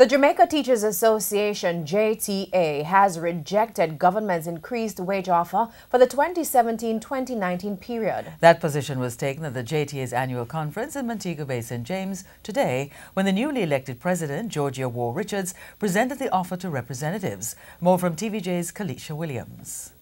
The Jamaica Teachers Association, JTA, has rejected government's increased wage offer for the 2017-2019 period. That position was taken at the JTA's annual conference in Montego Bay, St. James today when the newly elected president, Georgia War Richards, presented the offer to representatives. More from TVJ's Kalisha Williams.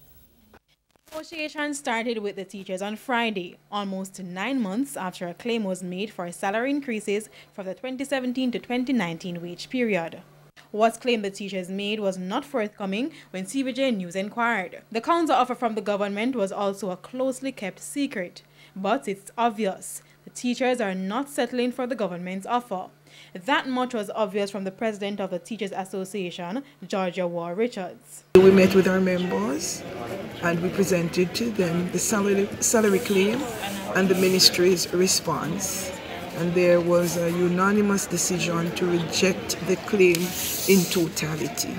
Negotiations started with the teachers on Friday, almost 9 months after a claim was made for salary increases for the 2017 to 2019 wage period. What claim the teachers made was not forthcoming when TVJ News inquired. The counter-offer from the government was also a closely kept secret, but it's obvious the teachers are not settling for the government's offer. That much was obvious from the president of the Teachers Association, Georgia War Richards. We met with our members and we presented to them the salary claim and the ministry's response. And there was a unanimous decision to reject the claim in totality.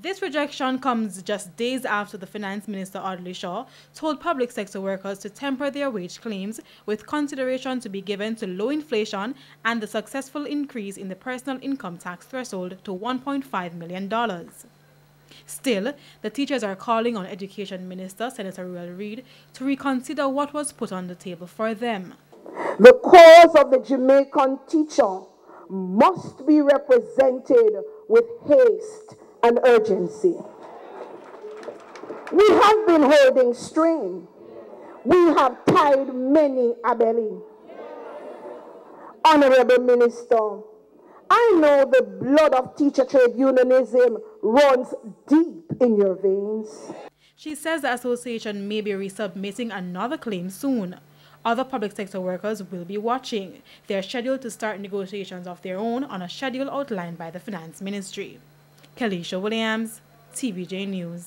This rejection comes just days after the Finance Minister Audley Shaw told public sector workers to temper their wage claims with consideration to be given to low inflation and the successful increase in the personal income tax threshold to $1.5 million. Still, the teachers are calling on Education Minister Senator Ruel Reid to reconsider what was put on the table for them. The cause of the Jamaican teacher must be represented with haste and urgency. We have been holding string. We have tied many a belly. Honorable Minister, I know the blood of teacher trade unionism runs deep in your veins. She says the association may be resubmitting another claim soon. Other public sector workers will be watching. They are scheduled to start negotiations of their own on a schedule outlined by the Finance Ministry. Kalisha Williams, TVJ News.